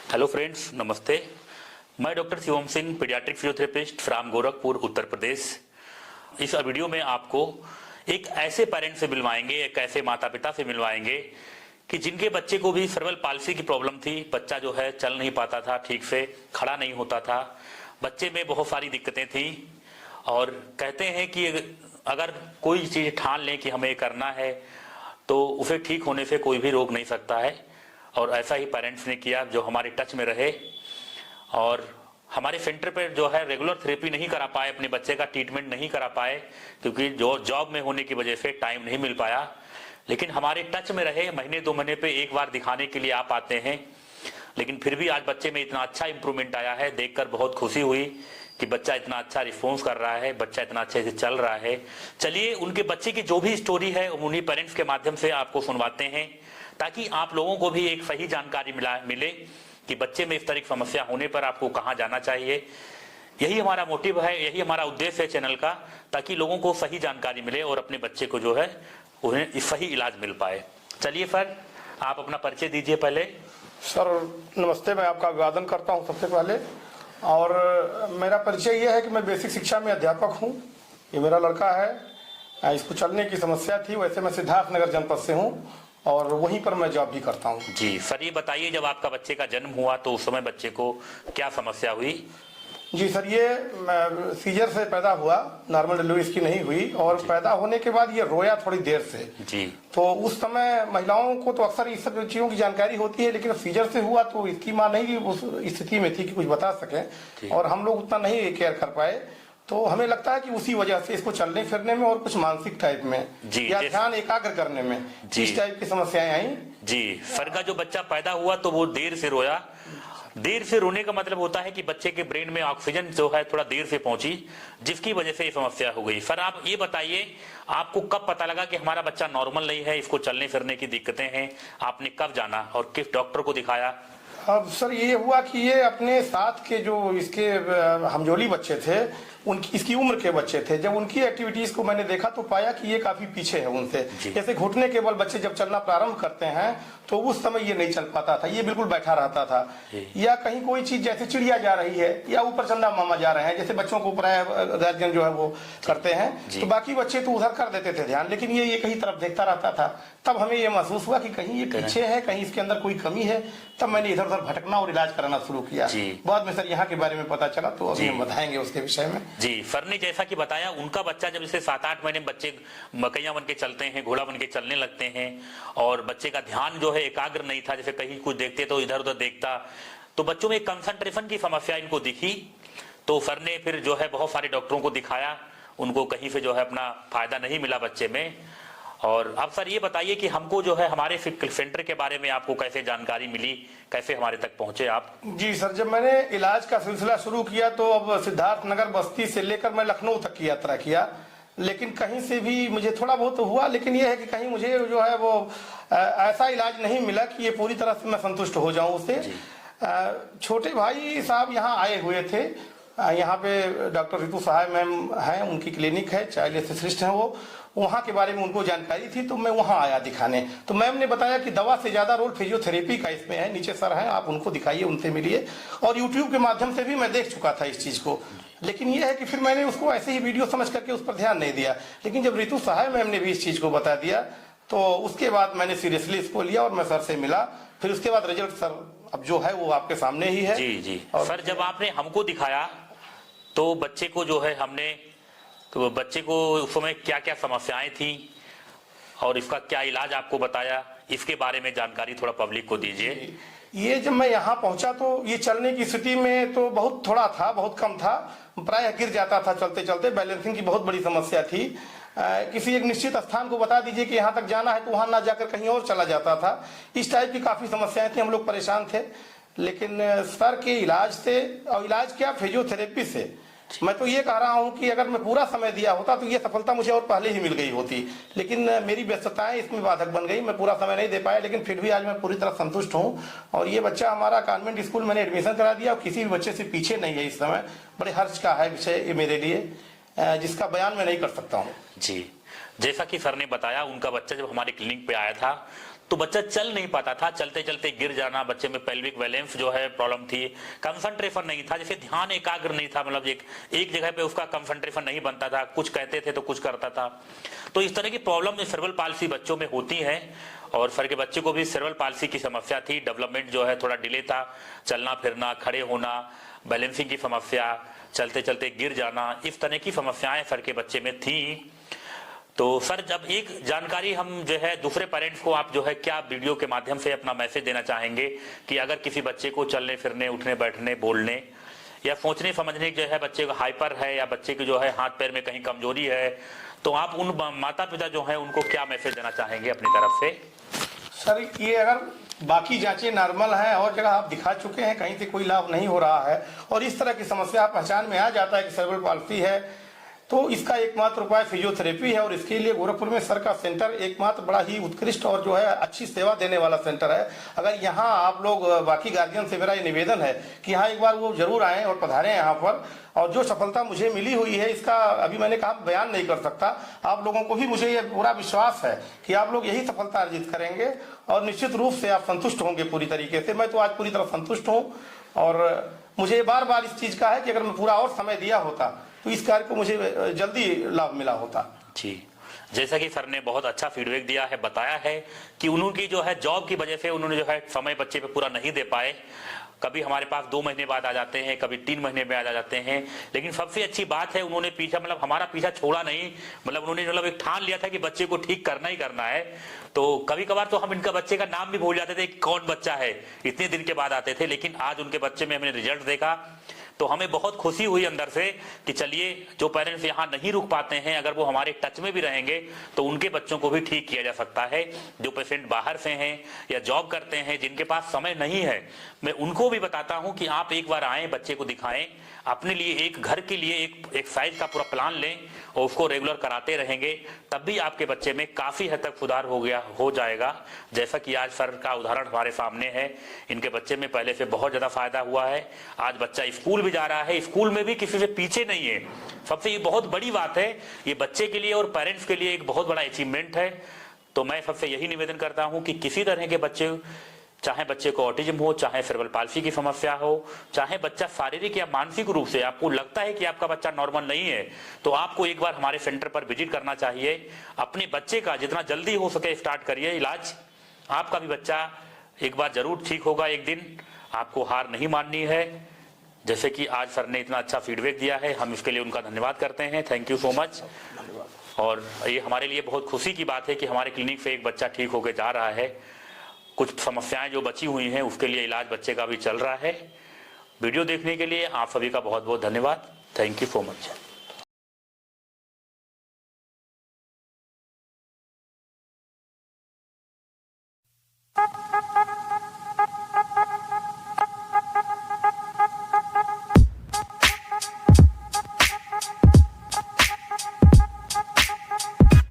Hello friends, नमस्ते। मैं doctor Shivam Singh, paediatric physiotherapist from Gorakhpur, Uttar Pradesh. इस वीडियो में आपको एक ऐसे पेरेंट से मिलवाएंगे, एक ऐसे माता पिता से मिलवाएंगे कि जिनके बच्चे को भी सेरेब्रल पाल्सी की प्रॉब्लम थी। बच्चा जो है चल नहीं पाता था, ठीक से खड़ा नहीं होता था, बच्चे में बहुत सारी दिक्कतें थी। और कहते हैं कि अगर कोई चीज़ ठान लें कि हमें करना है तो उसे ठीक होने से कोई भी रोक नहीं सकता है। और ऐसा ही पेरेंट्स ने किया जो हमारे टच में रहे और हमारे सेंटर पर जो है रेगुलर थेरेपी नहीं करा पाए, अपने बच्चे का ट्रीटमेंट नहीं करा पाए क्योंकि जो जॉब में होने की वजह से टाइम नहीं मिल पाया। लेकिन हमारे टच में रहे, महीने 2 महीने पे एक बार दिखाने के लिए आप आते हैं। लेकिन फिर भी आज बच्चे में इतना अच्छा इंप्रूवमेंट आया है, देखकर बहुत खुशी हुई कि बच्चा इतना अच्छा रिस्पॉन्स कर रहा है, बच्चा इतना अच्छे से चल रहा है। चलिए उनके बच्चे की जो भी स्टोरी है उन्हीं पेरेंट्स के माध्यम से आपको सुनवाते हैं ताकि आप लोगों को भी एक सही जानकारी मिले कि बच्चे में इस तरह की समस्या होने पर आपको कहाँ जाना चाहिए। यही हमारा मोटिव है, यही हमारा उद्देश्य है चैनल का, ताकि लोगों को सही जानकारी मिले और अपने बच्चे को जो है उन्हें सही इलाज मिल पाए। चलिए सर, आप अपना परिचय दीजिए पहले। सर नमस्ते, मैं आपका अभिवादन करता हूं सबसे पहले। और मेरा परिचय यह है कि मैं बेसिक शिक्षा में अध्यापक हूं। ये मेरा लड़का है, इसको चलने की समस्या थी। वैसे मैं सिद्धार्थ नगर जनपद से हूं और वहीं पर मैं जॉब भी करता हूं। जी सर, ये बताइए जब आपका बच्चे का जन्म हुआ तो उस समय बच्चे को क्या समस्या हुई? जी सर, ये सीजर से पैदा हुआ, नॉर्मल डिलीवरी इसकी नहीं हुई। और पैदा होने के बाद ये रोया थोड़ी देर से। जी। तो उस समय महिलाओं को तो अक्सर इस सब चीजों की जानकारी होती है, लेकिन सीजर से हुआ तो इसकी माँ नहीं उस स्थिति में थी कि कुछ बता सके और हम लोग उतना नहीं केयर कर पाए। तो हमें लगता है कि उसी वजह से इसको चलने फिरने में और कुछ मानसिक टाइप में या ध्यान एकाग्र करने में इस टाइप की समस्याएं आई। जी सर, का जो बच्चा पैदा हुआ तो वो देर से रोया। देर से रोने का मतलब होता है कि बच्चे के ब्रेन में ऑक्सीजन जो है थोड़ा देर से पहुंची, जिसकी वजह से ये समस्या हो गई। सर आप ये बताइए, आपको कब पता लगा कि हमारा बच्चा नॉर्मल नहीं है, इसको चलने फिरने की दिक्कतें हैं? आपने कब जाना और किस डॉक्टर को दिखाया? अब सर ये हुआ कि ये अपने साथ के जो इसके हमजोली बच्चे थे, उनकी इसकी उम्र के बच्चे थे, जब उनकी एक्टिविटीज को मैंने देखा तो पाया कि ये काफी पीछे है उनसे। जैसे घुटने के बल बच्चे जब चलना प्रारंभ करते हैं तो उस समय ये नहीं चल पाता था, ये बिल्कुल बैठा रहता था। या कहीं कोई चीज जैसे चिड़िया जा रही है या ऊपर चंदा मामा जा रहे हैं, जैसे बच्चों को प्राय गार्जियन जो है वो करते हैं, तो बाकी बच्चे तो उधर कर देते थे ध्यान, लेकिन ये कहीं तरफ देखता रहता था। तब हमें ये महसूस हुआ कि कहीं ये पीछे है, कहीं इसके अंदर कोई कमी है। तब मैंने इधर उधर भटकना और इलाज कराना शुरू किया। बाद में सर यहाँ के बारे में पता चला तो अभी हम बताएंगे उसके विषय में। जी सर ने जैसा कि बताया, उनका बच्चा जब इसे 7-8 महीने बच्चे मकैया बन के चलते हैं, घोड़ा बन के चलने लगते हैं और बच्चे का ध्यान जो है एकाग्र नहीं था, जैसे कहीं कुछ देखते तो इधर उधर देखता, तो बच्चों में कंसंट्रेशन की समस्या इनको दिखी। तो सर ने फिर जो है बहुत सारे डॉक्टरों को दिखाया, उनको कहीं से जो है अपना फायदा नहीं मिला बच्चे में। और अब सर ये बताइए कि हमको जो है हमारे सेंटर के बारे में आपको कैसे जानकारी मिली, कैसे हमारे तक पहुंचे आप? जी सर, जब मैंने इलाज का सिलसिला शुरू किया तो अब सिद्धार्थ नगर बस्ती से लेकर मैं लखनऊ तक की यात्रा किया, लेकिन कहीं से भी मुझे थोड़ा बहुत हुआ, लेकिन यह है कि कहीं मुझे जो है वो ऐसा इलाज नहीं मिला कि ये पूरी तरह से मैं संतुष्ट हो जाऊं उससे। छोटे भाई साहब यहाँ आए हुए थे, यहाँ पे डॉक्टर रितु सहाय मैम हैं, उनकी क्लिनिक है, चाइल्ड स्पेशलिस्ट हैं वो, वहाँ के बारे में उनको जानकारी थी तो मैं वहाँ आया दिखाने। तो मैम ने बताया कि दवा से ज्यादा रोल फिजियोथेरेपी का इसमें है, नीचे सर हैं, आप उनको दिखाइए, उनसे मिलिए। और यूट्यूब के माध्यम से भी मैं देख चुका था इस चीज को, लेकिन यह है कि फिर मैंने उसको ऐसे ही वीडियो समझ करके उस पर ध्यान नहीं दिया। लेकिन जब रितु सहाय मैम ने भी इस चीज को बता दिया तो उसके बाद मैंने सीरियसली इसको लिया और मैं सर से मिला। फिर उसके बाद रिजल्ट सर अब जो है वो आपके सामने ही है। जी सर, जब आपने हमको दिखाया तो बच्चे को जो है हमने, तो बच्चे को उस समय क्या क्या समस्याएं थी और इसका क्या इलाज आपको बताया, इसके बारे में जानकारी थोड़ा पब्लिक को दीजिए। ये जब मैं यहाँ पहुंचा तो ये चलने की स्थिति में तो बहुत थोड़ा था, बहुत कम था, प्राय गिर जाता था चलते चलते। बैलेंसिंग की बहुत बड़ी समस्या थी। किसी एक निश्चित स्थान को बता दीजिए कि यहाँ तक जाना है तो वहां ना जाकर कहीं और चला जाता था। इस टाइप की काफी समस्याएं थी, हम लोग परेशान थे। लेकिन सर के इलाज से, और इलाज क्या फिजियोथेरेपी से, मैं तो ये कह रहा हूं कि अगर मैं पूरा समय दिया होता तो ये सफलता मुझे और पहले ही मिल गई होती, लेकिन मेरी व्यस्तताएं इसमें बाधक बन गई, मैं पूरा समय नहीं दे पाया। लेकिन फिर भी आज मैं पूरी तरह संतुष्ट हूं। और ये बच्चा हमारा कॉन्वेंट स्कूल मैंने एडमिशन करा दिया और किसी भी बच्चे से पीछे नहीं है इस समय। बड़े हर्ष का है विषय ये मेरे लिए, जिसका बयान मैं नहीं कर सकता हूँ। जी, जैसा कि सर ने बताया, उनका बच्चा जब हमारे क्लिनिक पे आया था तो बच्चा चल नहीं पाता था, चलते चलते गिर जाना, बच्चे में पेल्विक वैलेंस जो है प्रॉब्लम थी, कंसंट्रेशन नहीं था, जैसे ध्यान एकाग्र नहीं था, मतलब एक जगह पे उसका कंसंट्रेशन नहीं बनता था, कुछ कहते थे तो कुछ करता था। तो इस तरह की प्रॉब्लम सेरेब्रल पाल्सी बच्चों में होती है। और सर के बच्चे को भी सेरेब्रल पाल्सी की समस्या थी, डेवलपमेंट जो है थोड़ा डिले था, चलना फिरना, खड़े होना, बैलेंसिंग की समस्या, चलते चलते गिर जाना, इस तरह की समस्याएं सर के बच्चे में थी। तो सर, जब एक जानकारी हम जो है दूसरे पेरेंट्स को आप जो है क्या वीडियो के माध्यम से अपना मैसेज देना चाहेंगे कि अगर किसी बच्चे को चलने फिरने, उठने बैठने, बोलने या सोचने समझने जो है बच्चे को हाइपर है या बच्चे की जो है हाथ पैर में कहीं कमजोरी है, तो आप उन माता पिता जो है उनको क्या मैसेज देना चाहेंगे अपनी तरफ से? सर, ये अगर बाकी जांचें नॉर्मल हैं और जगह आप दिखा चुके हैं, कहीं से कोई लाभ नहीं हो रहा है और इस तरह की समस्या पहचान में आ जाता है कि सेरेब्रल पाल्सी है, तो इसका एकमात्र उपाय फिजियोथेरेपी है। और इसके लिए गोरखपुर में सर का सेंटर एकमात्र बड़ा ही उत्कृष्ट और जो है अच्छी सेवा देने वाला सेंटर है। अगर यहाँ आप लोग, बाकी गार्जियन से मेरा ये निवेदन है कि यहाँ एक बार वो जरूर आएँ और पधारें यहाँ पर। और जो सफलता मुझे मिली हुई है इसका अभी मैंने कहा बयान नहीं कर सकता। आप लोगों को भी मुझे ये पूरा विश्वास है कि आप लोग यही सफलता अर्जित करेंगे और निश्चित रूप से आप संतुष्ट होंगे पूरी तरीके से। मैं तो आज पूरी तरह संतुष्ट हूँ और मुझे बार बार इस चीज का है कि अगर मैं पूरा और समय दिया होता तो इस कार्य को मुझे जल्दी लाभ मिला होता। जी, जैसा कि सर ने बहुत अच्छा फीडबैक दिया है, बताया है कि उन्होंने जो है जॉब की वजह से उन्होंने जो है समय बच्चे पे पूरा नहीं दे पाए, कभी हमारे पास 2 महीने बाद आ जाते हैं, कभी 3 महीने बाद आ जाते हैं। लेकिन सबसे अच्छी बात है उन्होंने पीछा, मतलब हमारा पीछा छोड़ा नहीं, मतलब उन्होंने एक ठान लिया था कि बच्चे को ठीक करना ही करना है। तो कभी कभार तो हम इनका बच्चे का नाम भी भूल जाते थे कि कौन बच्चा है, इतने दिन के बाद आते थे। लेकिन आज उनके बच्चे में हमने रिजल्ट देखा तो हमें बहुत खुशी हुई अंदर से कि चलिए, जो पेरेंट्स यहाँ नहीं रुक पाते हैं, अगर वो हमारे टच में भी रहेंगे तो उनके बच्चों को भी ठीक किया जा सकता है। जो पेशेंट बाहर से हैं या जॉब करते हैं, जिनके पास समय नहीं है, मैं उनको भी बताता हूं कि आप एक बार आएं, बच्चे को दिखाएं, अपने लिए एक घर के लिए एक एक्सरसाइज का पूरा प्लान लें और उसको रेगुलर कराते रहेंगे, तब भी आपके बच्चे में काफी हद तक सुधार हो जाएगा। जैसा कि आज सर का उदाहरण हमारे सामने है, इनके बच्चे में पहले से बहुत ज्यादा फायदा हुआ है। आज बच्चा स्कूल भी जा रहा है, स्कूल में भी किसी से पीछे नहीं है। सबसे ये बहुत बड़ी बात है, ये बच्चे के लिए और पेरेंट्स के लिए एक बहुत बड़ा अचीवमेंट है। तो मैं सबसे यही निवेदन करता हूं कि किसी तरह के बच्चे, चाहे बच्चे को ऑटिज्म हो, चाहे सेरेब्रल पाल्सी की समस्या हो, चाहे बच्चा शारीरिक या मानसिक रूप से आपको लगता है कि आपका बच्चा नॉर्मल नहीं है, तो आपको एक बार हमारे सेंटर पर विजिट करना चाहिए। अपने बच्चे का जितना जल्दी हो सके स्टार्ट करिए इलाज। आपका भी बच्चा एक बार जरूर ठीक होगा एक दिन। आपको हार नहीं माननी है। जैसे कि आज सर ने इतना अच्छा फीडबैक दिया है, हम इसके लिए उनका धन्यवाद करते हैं। Thank you so much. और ये हमारे लिए बहुत खुशी की बात है कि हमारे क्लिनिक से एक बच्चा ठीक होकर जा रहा है। कुछ समस्याएं जो बची हुई हैं उसके लिए इलाज बच्चे का भी चल रहा है। वीडियो देखने के लिए आप सभी का बहुत बहुत धन्यवाद। Thank you so much.